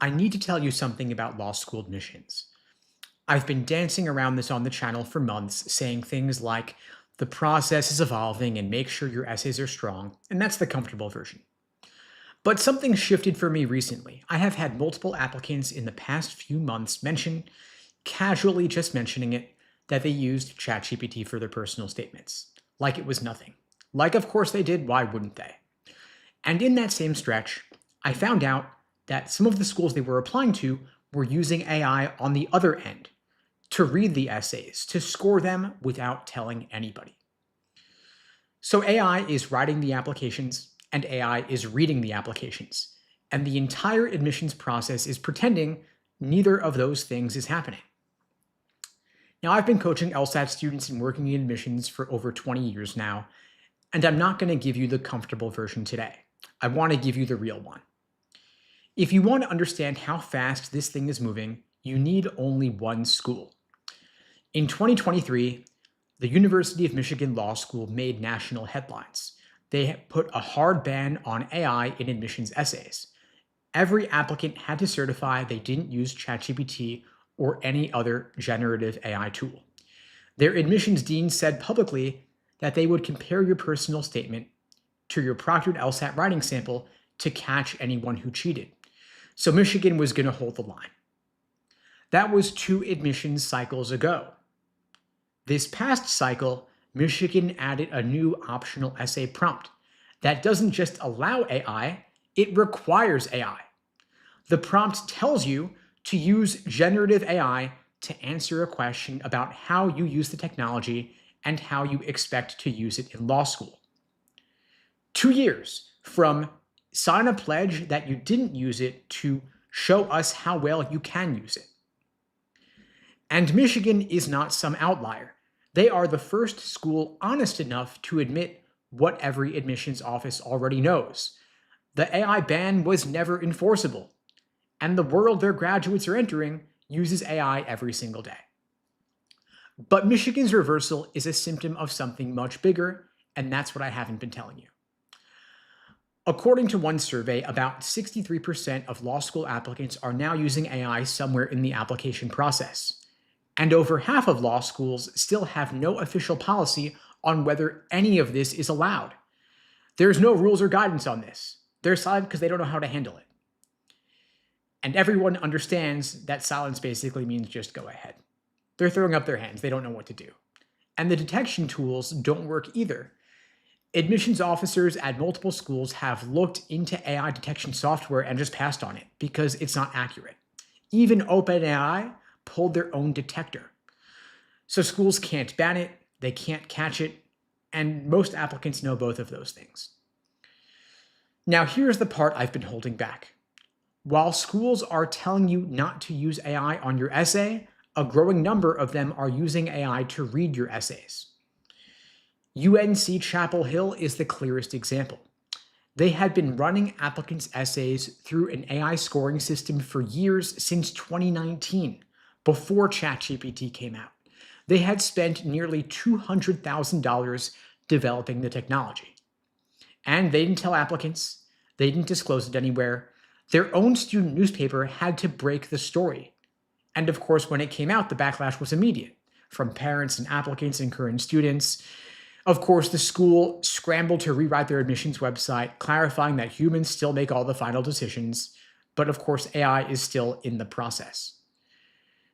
I need to tell you something about law school admissions. I've been dancing around this on the channel for months, saying things like, the process is evolving and make sure your essays are strong, and that's the comfortable version. But something shifted for me recently. I have had multiple applicants in the past few months mention, casually just mentioning it, that they used ChatGPT for their personal statements. Like it was nothing. Like, of course they did, why wouldn't they? And in that same stretch, I found out that some of the schools they were applying to were using AI on the other end to read the essays, to score them without telling anybody. So AI is writing the applications and AI is reading the applications. And the entire admissions process is pretending neither of those things is happening. Now, I've been coaching LSAT students and working in admissions for over 20 years now, and I'm not going to give you the comfortable version today. I want to give you the real one. If you want to understand how fast this thing is moving, you need only one school. In 2023, the University of Michigan Law School made national headlines. They put a hard ban on AI in admissions essays. Every applicant had to certify they didn't use ChatGPT or any other generative AI tool. Their admissions dean said publicly that they would compare your personal statement to your proctored LSAT writing sample to catch anyone who cheated. So Michigan was going to hold the line. That was 2 admissions cycles ago. This past cycle, Michigan added a new optional essay prompt that doesn't just allow AI, it requires AI. The prompt tells you to use generative AI to answer a question about how you use the technology and how you expect to use it in law school. 2 years from sign a pledge that you didn't use it to show us how well you can use it. And Michigan is not some outlier. They are the first school honest enough to admit what every admissions office already knows. The AI ban was never enforceable, and the world their graduates are entering uses AI every single day. But Michigan's reversal is a symptom of something much bigger, and that's what I haven't been telling you. According to one survey, about 63% of law school applicants are now using AI somewhere in the application process. And over half of law schools still have no official policy on whether any of this is allowed. There's no rules or guidance on this. They're silent because they don't know how to handle it. And everyone understands that silence basically means just go ahead. They're throwing up their hands. They don't know what to do. And the detection tools don't work either. Admissions officers at multiple schools have looked into AI detection software and just passed on it because it's not accurate. Even OpenAI pulled their own detector. So schools can't ban it, they can't catch it, and most applicants know both of those things. Now here's the part I've been holding back. While schools are telling you not to use AI on your essay, a growing number of them are using AI to read your essays. UNC Chapel Hill is the clearest example. They had been running applicants' essays through an AI scoring system for years since 2019, before ChatGPT came out. They had spent nearly $200,000 developing the technology. And they didn't tell applicants, they didn't disclose it anywhere. Their own student newspaper had to break the story. And of course, when it came out, the backlash was immediate from parents and applicants and current students. Of course, the school scrambled to rewrite their admissions website, clarifying that humans still make all the final decisions, but of course, AI is still in the process.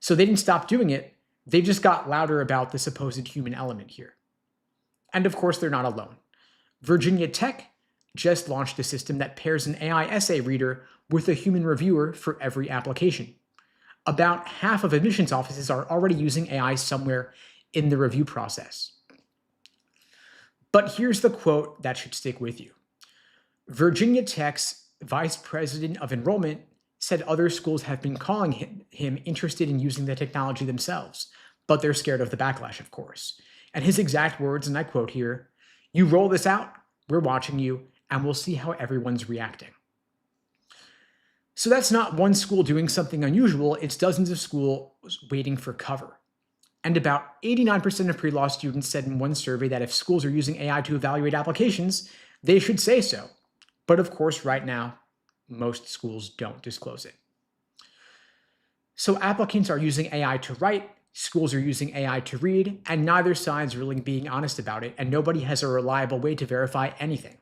So they didn't stop doing it, they just got louder about the supposed human element here. And of course, they're not alone. Virginia Tech just launched a system that pairs an AI essay reader with a human reviewer for every application. About half of admissions offices are already using AI somewhere in the review process. But here's the quote that should stick with you. Virginia Tech's vice president of enrollment said other schools have been calling him interested in using the technology themselves, but they're scared of the backlash, of course. And his exact words, and I quote here, "You roll this out, we're watching you, and we'll see how everyone's reacting." So that's not one school doing something unusual, it's dozens of schools waiting for cover. And about 89% of pre-law students said in one survey that if schools are using AI to evaluate applications, they should say so. But of course, right now, most schools don't disclose it. So applicants are using AI to write, schools are using AI to read, and neither side's really being honest about it, and nobody has a reliable way to verify anything.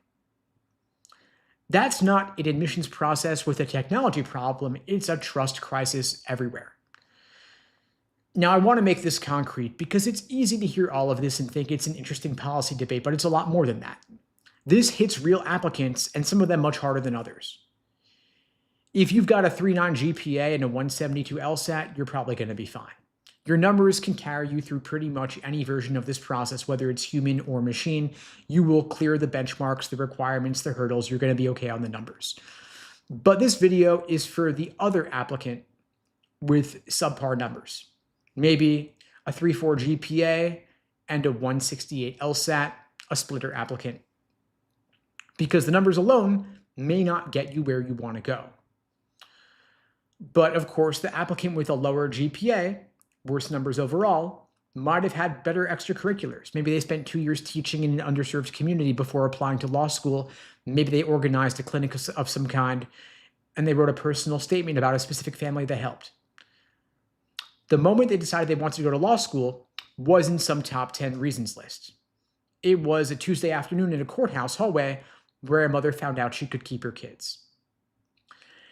That's not an admissions process with a technology problem, it's a trust crisis everywhere. Now, I want to make this concrete because it's easy to hear all of this and think it's an interesting policy debate, but it's a lot more than that. This hits real applicants, and some of them much harder than others. If you've got a 3.9 GPA and a 172 LSAT, you're probably going to be fine. Your numbers can carry you through pretty much any version of this process, whether it's human or machine. You will clear the benchmarks, the requirements, the hurdles. You're going to be okay on the numbers. But this video is for the other applicant with subpar numbers. Maybe a 3.4 GPA and a 168 LSAT, a splitter applicant. Because the numbers alone may not get you where you want to go. But of course, the applicant with a lower GPA, worse numbers overall, might have had better extracurriculars. Maybe they spent 2 years teaching in an underserved community before applying to law school. Maybe they organized a clinic of some kind, and they wrote a personal statement about a specific family they helped. The moment they decided they wanted to go to law school was in some top 10 reasons list. It was a Tuesday afternoon in a courthouse hallway where a mother found out she could keep her kids.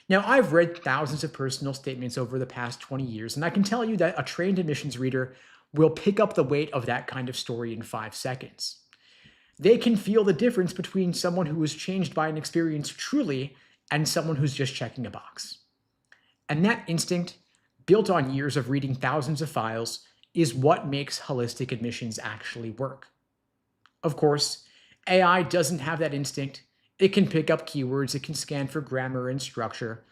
Now, I've read thousands of personal statements over the past 20 years, and I can tell you that a trained admissions reader will pick up the weight of that kind of story in 5 seconds. They can feel the difference between someone who was changed by an experience truly and someone who's just checking a box. And that instinct, built on years of reading thousands of files, is what makes holistic admissions actually work. Of course, AI doesn't have that instinct. It can pick up keywords, it can scan for grammar and structure,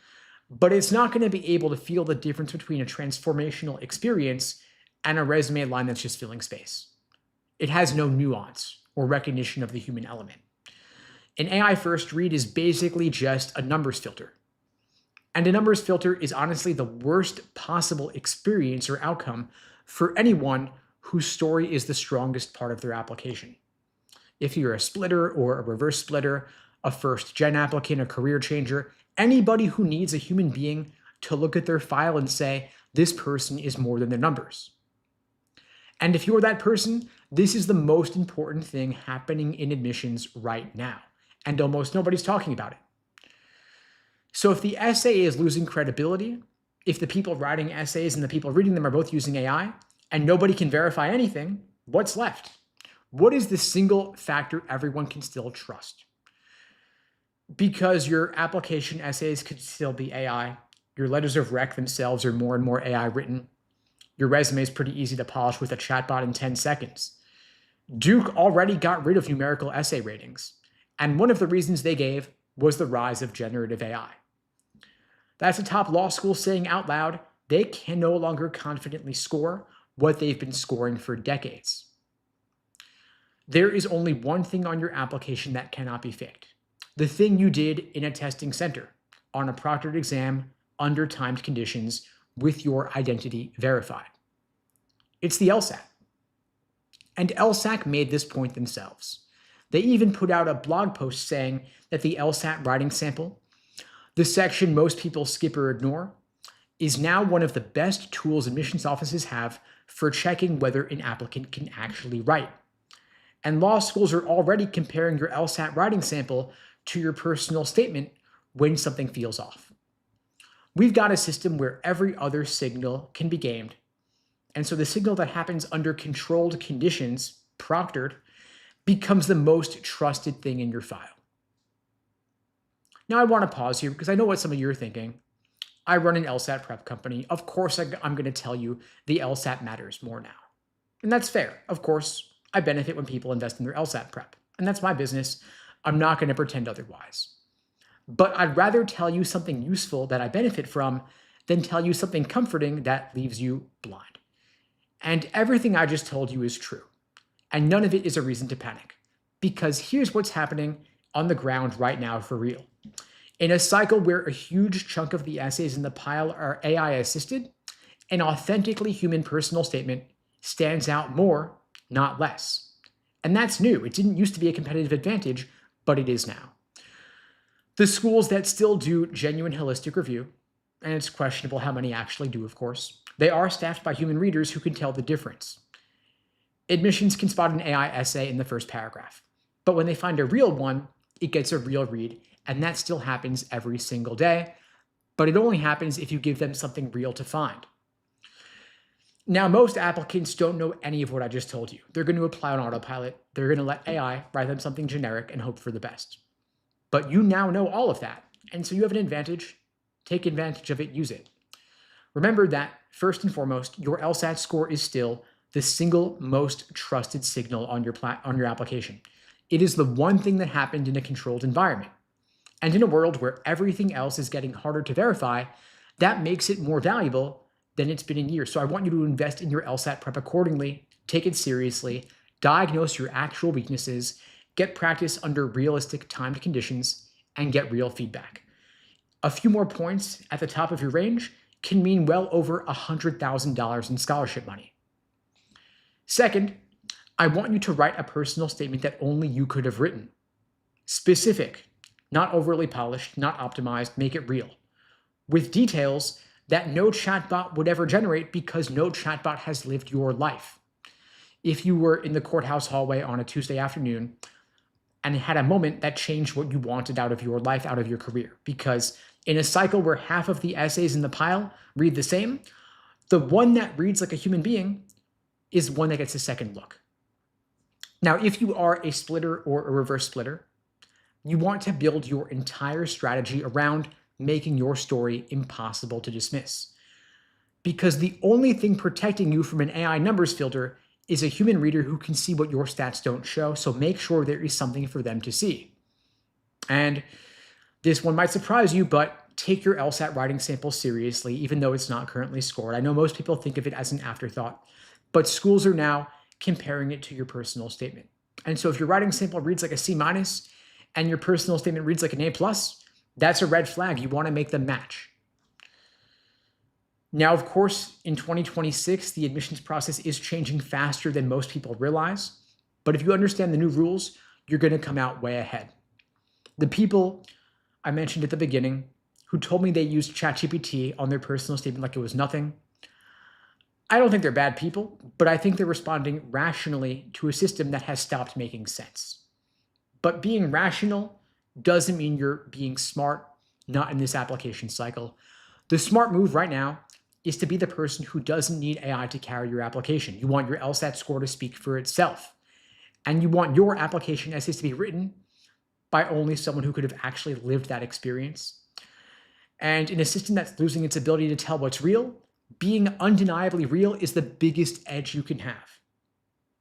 but it's not going to be able to feel the difference between a transformational experience and a resume line that's just filling space. It has no nuance or recognition of the human element. An AI first read is basically just a numbers filter. And a numbers filter is honestly the worst possible experience or outcome for anyone whose story is the strongest part of their application. If you're a splitter or a reverse splitter, a first-gen applicant, a career changer, anybody who needs a human being to look at their file and say, this person is more than their numbers. And if you're that person, this is the most important thing happening in admissions right now, and almost nobody's talking about it. So if the essay is losing credibility, if the people writing essays and the people reading them are both using AI, and nobody can verify anything, what's left? What is the single factor everyone can still trust? Because your application essays could still be AI. Your letters of rec themselves are more and more AI written. Your resume is pretty easy to polish with a chatbot in 10 seconds. Duke already got rid of numerical essay ratings, and one of the reasons they gave was the rise of generative AI. That's a top law school saying out loud they can no longer confidently score what they've been scoring for decades. There is only one thing on your application that cannot be faked. The thing you did in a testing center, on a proctored exam, under timed conditions, with your identity verified. It's the LSAT. And LSAC made this point themselves. They even put out a blog post saying that the LSAT writing sample, the section most people skip or ignore, is now one of the best tools admissions offices have for checking whether an applicant can actually write. And law schools are already comparing your LSAT writing sample to your personal statement when something feels off. We've got a system where every other signal can be gamed. And so the signal that happens under controlled conditions, proctored, becomes the most trusted thing in your file. Now I want to pause here because I know what some of you are thinking. I run an LSAT prep company. Of course, I'm going to tell you the LSAT matters more now. And that's fair. Of course, I benefit when people invest in their LSAT prep. And that's my business. I'm not going to pretend otherwise. But I'd rather tell you something useful that I benefit from than tell you something comforting that leaves you blind. And everything I just told you is true. And none of it is a reason to panic. Because here's what's happening on the ground right now for real. In a cycle where a huge chunk of the essays in the pile are AI assisted, an authentically human personal statement stands out more, not less. And that's new. It didn't used to be a competitive advantage, but it is now. The schools that still do genuine holistic review, and it's questionable how many actually do, of course. They are staffed by human readers who can tell the difference. Admissions can spot an AI essay in the first paragraph, but when they find a real one, it gets a real read, and that still happens every single day, but it only happens if you give them something real to find. Now, most applicants don't know any of what I just told you. They're going to apply on autopilot. They're going to let AI write them something generic and hope for the best. But you now know all of that, and so you have an advantage. Take advantage of it, use it. Remember that, first and foremost, your LSAT score is still the single most trusted signal on your application. It is the one thing that happened in a controlled environment. And in a world where everything else is getting harder to verify, that makes it more valuable than it's been in years. So I want you to invest in your LSAT prep accordingly, take it seriously, diagnose your actual weaknesses, get practice under realistic timed conditions, and get real feedback. A few more points at the top of your range can mean well over $100,000 in scholarship money. Second, I want you to write a personal statement that only you could have written. Specific, not overly polished, not optimized, make it real. With details that no chatbot would ever generate because no chatbot has lived your life. If you were in the courthouse hallway on a Tuesday afternoon and had a moment that changed what you wanted out of your life, out of your career, because in a cycle where half of the essays in the pile read the same, the one that reads like a human being is one that gets a second look. Now, if you are a splitter or a reverse splitter, you want to build your entire strategy around making your story impossible to dismiss. Because the only thing protecting you from an AI numbers filter is a human reader who can see what your stats don't show, so make sure there is something for them to see. And this one might surprise you, but take your LSAT writing sample seriously, even though it's not currently scored. I know most people think of it as an afterthought, but schools are now comparing it to your personal statement. And so if your writing sample reads like a C- and your personal statement reads like an A+, that's a red flag. You want to make them match. Now, of course, in 2026, the admissions process is changing faster than most people realize. But if you understand the new rules, you're going to come out way ahead. The people I mentioned at the beginning who told me they used ChatGPT on their personal statement like it was nothing, I don't think they're bad people, but I think they're responding rationally to a system that has stopped making sense. But being rational doesn't mean you're being smart, not in this application cycle. The smart move right now is to be the person who doesn't need AI to carry your application. You want your LSAT score to speak for itself. And you want your application essays to be written by only someone who could have actually lived that experience. And in a system that's losing its ability to tell what's real, being undeniably real is the biggest edge you can have.